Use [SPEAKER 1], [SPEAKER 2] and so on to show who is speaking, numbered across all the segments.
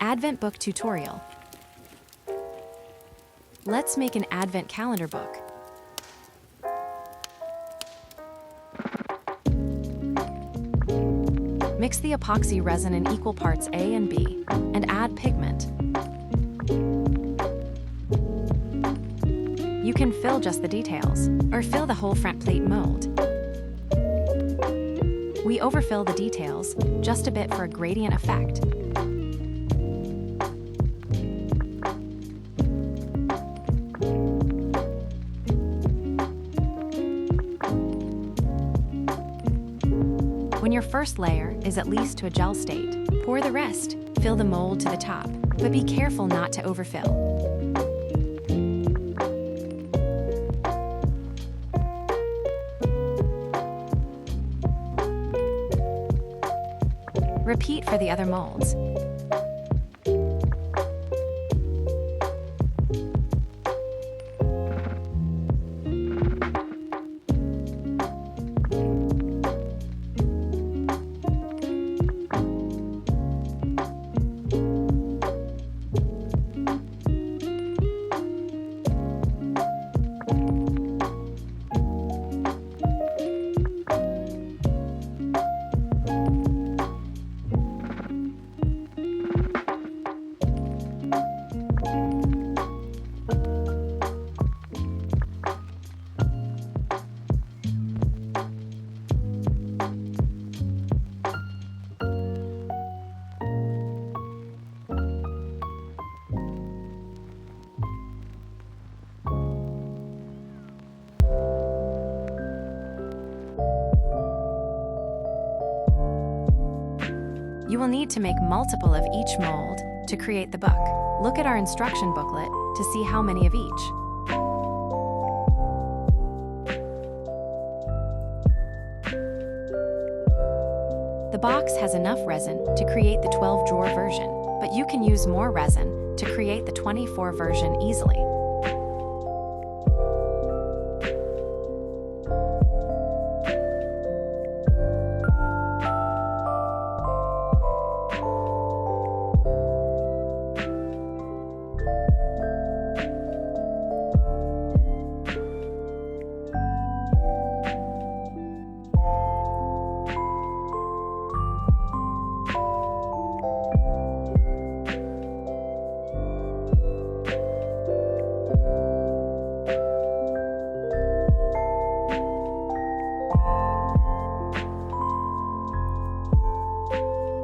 [SPEAKER 1] Advent book tutorial. Let's make an Advent calendar book. Mix the epoxy resin in equal parts A and B, and add pigment. You can fill just the details, or fill the whole front plate mold. We overfill the details, just a bit for a gradient effect. When your first layer is at least to a gel state, pour the rest. Fill the mold to the top, but be careful not to overfill. Repeat for the other molds. You will need to make multiple of each mold to create the book. Look at our instruction booklet to see how many of each. The box has enough resin to create the 12-drawer version, but you can use more resin to create the 24 version easily.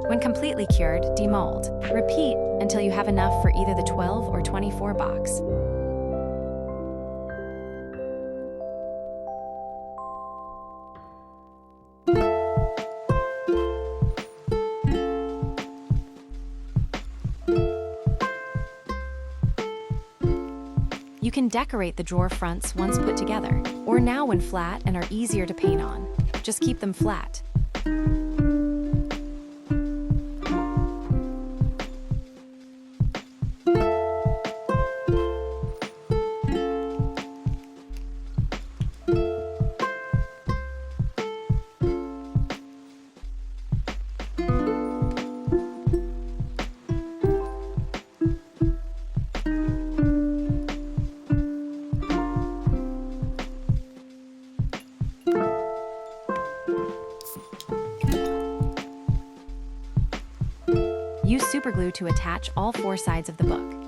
[SPEAKER 1] When completely cured, demold. Repeat until you have enough for either the 12 or 24 box. You can decorate the drawer fronts once put together, or now when flat and are easier to paint on. Just keep them flat. Use superglue to attach all 4 sides of the book.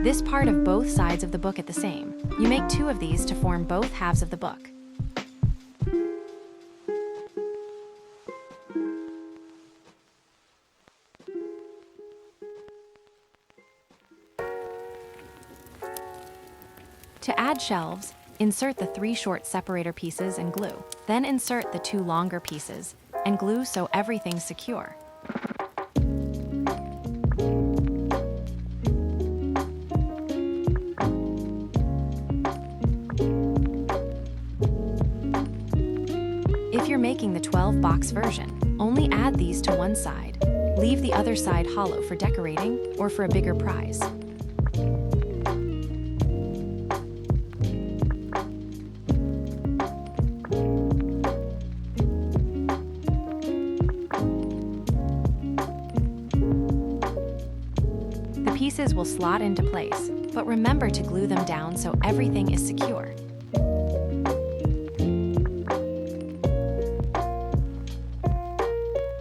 [SPEAKER 1] This part of both sides of the book at the same. You make 2 of these to form both halves of the book. To add shelves, insert the 3 short separator pieces and glue. Then insert the 2 longer pieces and glue so everything's secure. box version, only add these to one side. Leave the other side hollow for decorating or for a bigger prize. The pieces will slot into place, but remember to glue them down so everything is secure.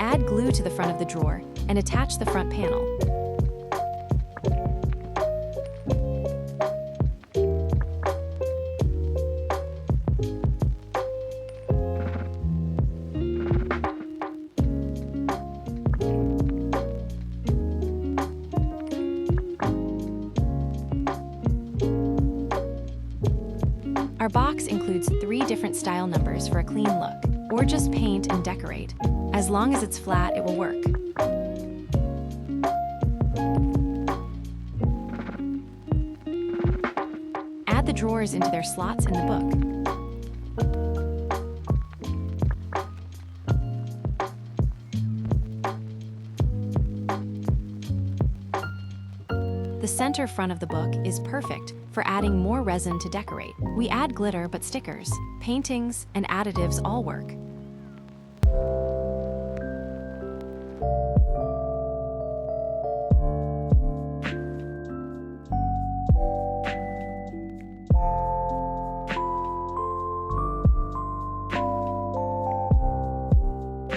[SPEAKER 1] Add glue to the front of the drawer and attach the front panel. Our box includes 3 different style numbers for a clean look, or just paint and decorate. As long as it's flat, it will work. Add the drawers into their slots in the book. The center front of the book is perfect for adding more resin to decorate. We add glitter, but stickers, paintings, and additives all work.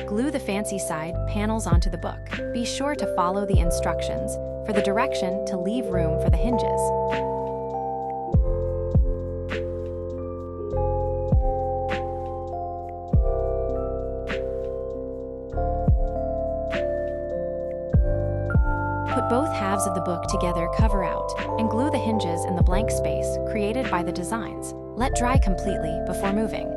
[SPEAKER 1] Glue the fancy side panels onto the book. Be sure to follow the instructions for the direction to leave room for the hinges. Put both halves of the book together cover out, and glue the hinges in the blank space created by the designs. Let dry completely before moving.